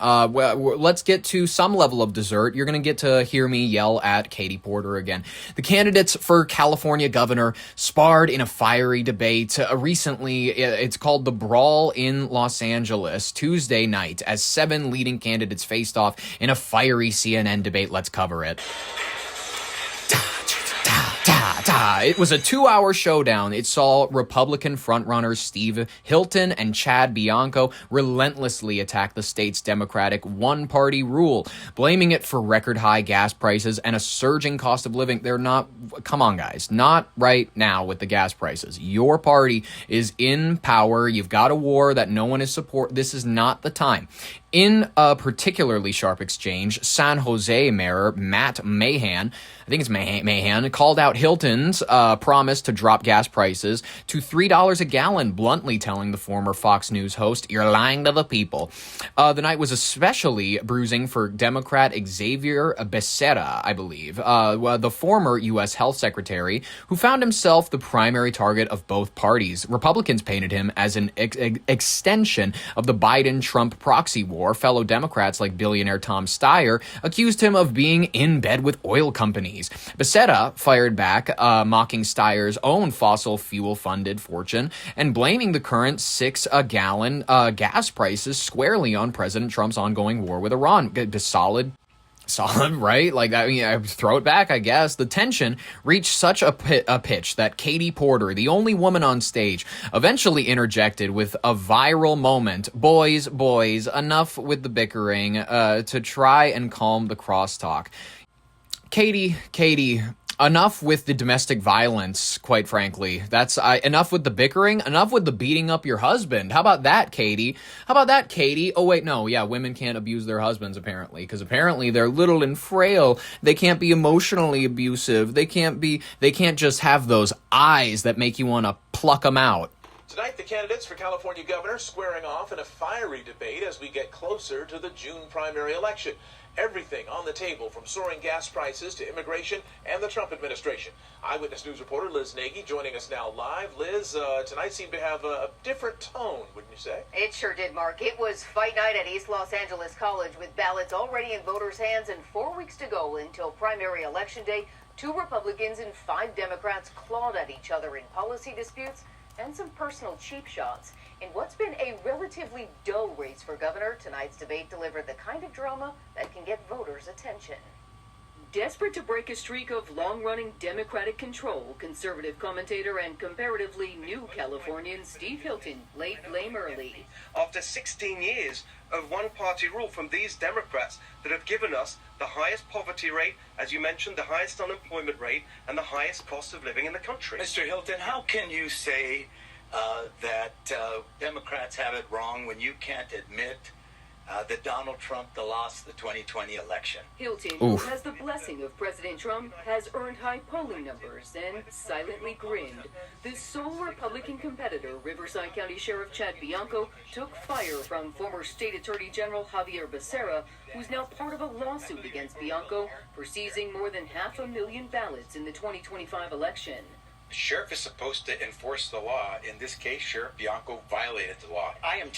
Let's get to some level of dessert. You're going to get to hear me yell at Katie Porter again. The candidates for California governor sparred in a fiery debate recently. It's called the Brawl in Los Angeles Tuesday night as 7 leading candidates faced off in a fiery CNN debate. Let's cover it. It was a 2-hour showdown. It saw Republican frontrunners Steve Hilton and Chad Bianco relentlessly attack the state's Democratic one-party rule, blaming it for record-high gas prices and a surging cost of living. Come on, guys, not right now with the gas prices. Your party is in power. You've got a war that no one is supporting. This is not the time. In a particularly sharp exchange, San Jose Mayor Matt Mahan, I think it's Mahan, called out Hilton's promise to drop gas prices to $3 a gallon, bluntly telling the former Fox News host, "You're lying to the people." The night was especially bruising for Democrat Xavier Becerra, I believe, the former U.S. Health Secretary, who found himself the primary target of both parties. Republicans painted him as an extension of the Biden-Trump proxy war. Fellow Democrats like billionaire Tom Steyer accused him of being in bed with oil companies. Becerra fired back, mocking Steyer's own fossil fuel-funded fortune and blaming the current $6 a gallon gas prices squarely on President Trump's ongoing war with Iran. Solid, right? I throw it back, I guess. The tension reached such a pitch that Katie Porter, the only woman on stage, eventually interjected with a viral moment. Boys, enough with the bickering, to try and calm the crosstalk. Katie, enough with the domestic violence, quite frankly. Enough with the bickering, enough with the beating up your husband. How about that, Katie? Oh, wait, no, yeah, women can't abuse their husbands, apparently, because apparently they're little and frail. They can't be emotionally abusive. They can't just have those eyes that make you want to pluck them out. Tonight, the candidates for California governor squaring off in a fiery debate as we get closer to the June primary election. Everything on the table, from soaring gas prices to immigration and the Trump administration. Eyewitness News reporter Liz Nagy joining us now live. Liz, tonight seemed to have a different tone, wouldn't you say? It sure did, Mark. It was fight night at East Los Angeles College with ballots already in voters' hands and 4 weeks to go until primary election day. 2 Republicans and 5 Democrats clawed at each other in policy disputes and some personal cheap shots. In what's been a relatively dull race for governor, tonight's debate delivered the kind of drama that can get voters' attention. Desperate to break a streak of long-running Democratic control, conservative commentator and comparatively new Californian Steve Hilton laid blame early. After 16 years of one-party rule from these Democrats that have given us the highest poverty rate, as you mentioned, the highest unemployment rate, and the highest cost of living in the country. Mr. Hilton, how can you say that Democrats have it wrong when you can't admit that Donald Trump lost the 2020 election? Hilton, who has the blessing of President Trump, has earned high polling numbers and silently grinned. The sole Republican competitor, Riverside County Sheriff Chad Bianco, took fire from former State Attorney General Javier Becerra, who's now part of a lawsuit against Bianco for seizing more than 500,000 ballots in the 2025 election. The sheriff is supposed to enforce the law. In this case, Sheriff Bianco violated the law. I am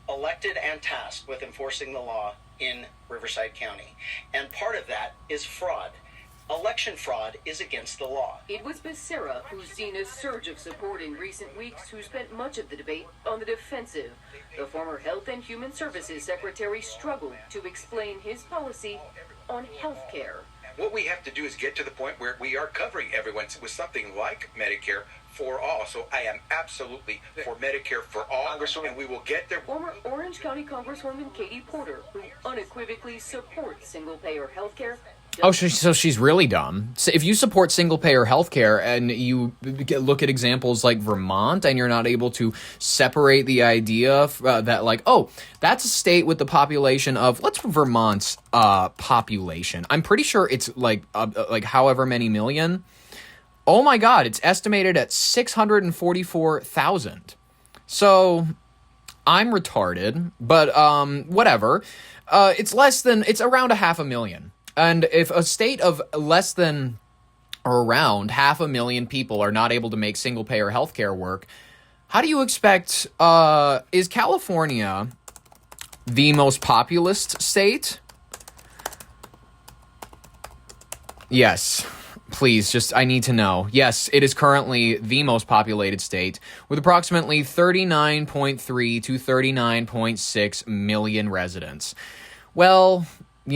elected and tasked with enforcing the law in Riverside County. And part of that is fraud. Election fraud is against the law. It was Becerra, who's seen a surge of support in recent weeks, who spent much of the debate on the defensive. The former Health and Human Services Secretary struggled to explain his policy on health care. What we have to do is get to the point where we are covering everyone with something like Medicare for all. So I am absolutely for Medicare for all, and we will get there. Former Orange County Congresswoman Katie Porter, who unequivocally supports single-payer health care. Oh, so she's really dumb. So if you support single-payer healthcare and you look at examples like Vermont and you're not able to separate the idea that, like, oh, that's a state with the population of, what's Vermont's population? I'm pretty sure it's like however many million. Oh my God, it's estimated at 644,000. So I'm retarded, but whatever. It's around 500,000. And if a state of less than or around 500,000 people are not able to make single-payer healthcare work, how do you expect, is California the most populous state? Yes. Please, I need to know. Yes, it is currently the most populated state with approximately 39.3 to 39.6 million residents. Well, what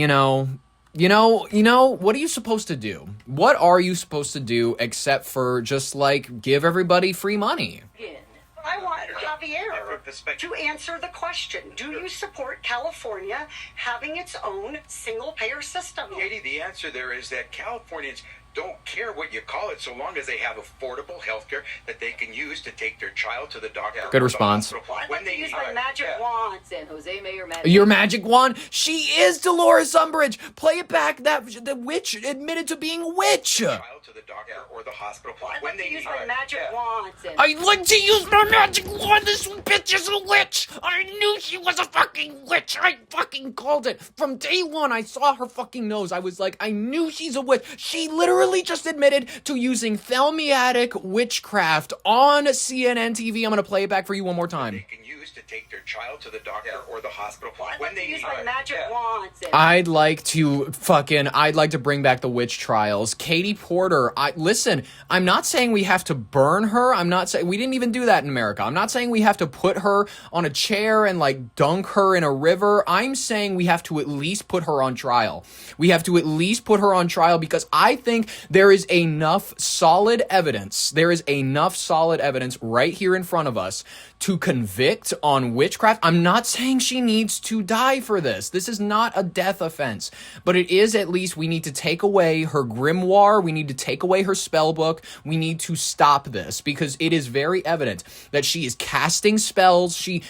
are you supposed to do? What are you supposed to do except for just, give everybody free money? I want Javier to answer the question. Do you support California having its own single-payer system? Katie, the answer there is that Californians don't care what you call it so long as they have affordable health care that they can use to take their child to the doctor. Good response. I'd like to use my magic wand. San Jose Mayor Matt. Your magic wand? She is Dolores Umbridge. Play it back. The witch admitted to being a witch. Child to the doctor or the hospital. I'd like to use my magic wand. I'd like to use my magic wand. This bitch is a witch. I knew she was a fucking witch. I fucking called it. From day one, I saw her fucking nose. I was like, I knew she's a witch. She literally just admitted to using thelmiatic witchcraft on CNN TV. I'm going to play it back for you one more time. They can use to take their child to the doctor or the hospital. I'd like to use my magic wand. I'd like to bring back the witch trials. Katie Porter, listen, I'm not saying we have to burn her. I'm not saying we didn't even do that in America. I'm not saying we have to put her on a chair and dunk her in a river. I'm saying we have to at least put her on trial. We have to at least put her on trial because I think there is enough solid evidence. There is enough solid evidence right here in front of us to convict on witchcraft. I'm not saying she needs to die for this. This is not a death offense, but it is at least we need to take away her grimoire. We need to take away her spell book. We need to stop this because it is very evident that she is casting spells. The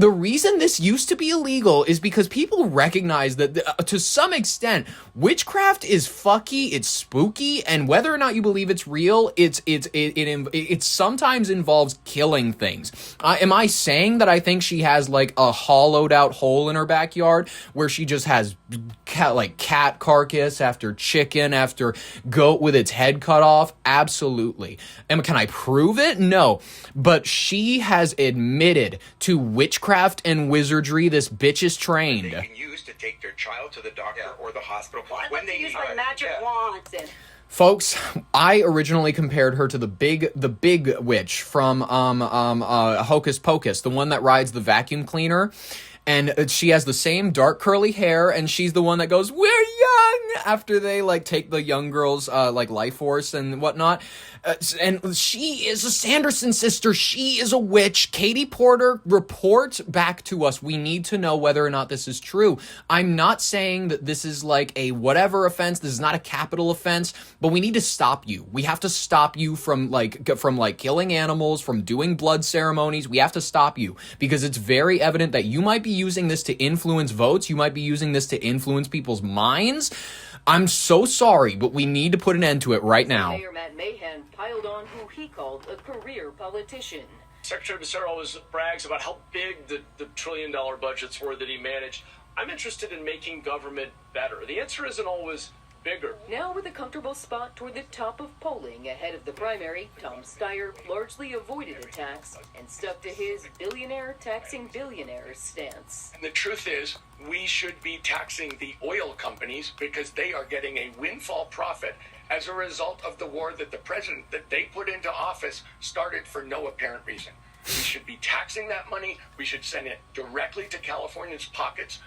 reason this used to be illegal is because people recognize that to some extent, witchcraft is fucky, it's spooky, and whether or not you believe it's real, it sometimes involves killing things. Am I saying that I think she has a hollowed out hole in her backyard where she just has cat carcass after chicken after goat with its head cut off? Absolutely. And can I prove it? No. But she has admitted to witchcraft and wizardry. This bitch is trained. They can use to take their child to the doctor or the hospital. I'd like to use my magic wand. Folks, I originally compared her to the big witch from Hocus Pocus, the one that rides the vacuum cleaner. And she has the same dark curly hair, and she's the one that goes, "We're young," after they take the young girl's life force and whatnot. And she is a Sanderson sister. She is a witch. Katie Porter, report back to us. We need to know whether or not this is true. I'm not saying that this is a whatever offense. This is not a capital offense, but we need to stop you. We have to stop you from killing animals, from doing blood ceremonies. We have to stop you because it's very evident that you might be using this to influence votes. You might be using this to influence people's minds. I'm so sorry, but we need to put an end to it right now. Mayor Matt Mahan piled on who he called a career politician. Secretary Becerra always brags about how big the trillion-dollar budgets were that he managed. I'm interested in making government better. The answer isn't always bigger. Now with a comfortable spot toward the top of polling ahead of the primary, Tom Steyer largely avoided attacks and stuck to his billionaire taxing billionaires stance. And the truth is, we should be taxing the oil companies because they are getting a windfall profit as a result of the war that the president that they put into office started for no apparent reason. We should be taxing that money. We should send it directly to Californians' pockets.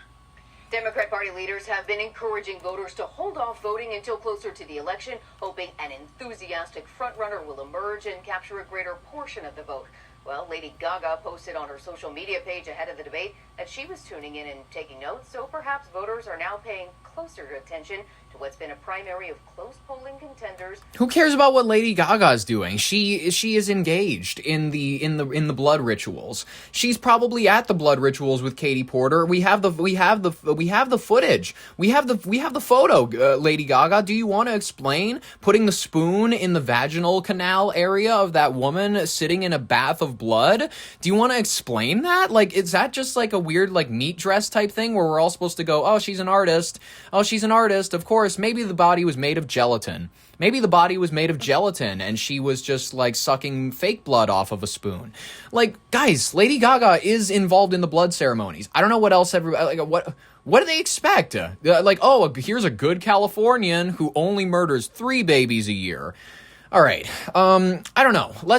Democrat Party leaders have been encouraging voters to hold off voting until closer to the election, hoping an enthusiastic frontrunner will emerge and capture a greater portion of the vote. Well, Lady Gaga posted on her social media page ahead of the debate that she was tuning in and taking notes, so perhaps voters are now paying closer attention to what's been a primary of close polling contenders. Who cares about what Lady Gaga is doing? She is engaged in the blood rituals. She's probably at the blood rituals with Katie Porter. We have the footage. We have the photo. Lady Gaga, do you want to explain putting the spoon in the vaginal canal area of that woman sitting in a bath of of blood? Do you want to explain that? Like, is that just like a weird, like, meat dress type thing where we're all supposed to go, oh, she's an artist. Oh, she's an artist. Of course, maybe the body was made of gelatin. Maybe the body was made of gelatin and she was just, like, sucking fake blood off of a spoon. Like, guys, Lady Gaga is involved in the blood ceremonies. I don't know what else everybody, like, what do they expect? Like, oh, here's a good Californian who only murders 3 babies a year. All right. I don't know. Let's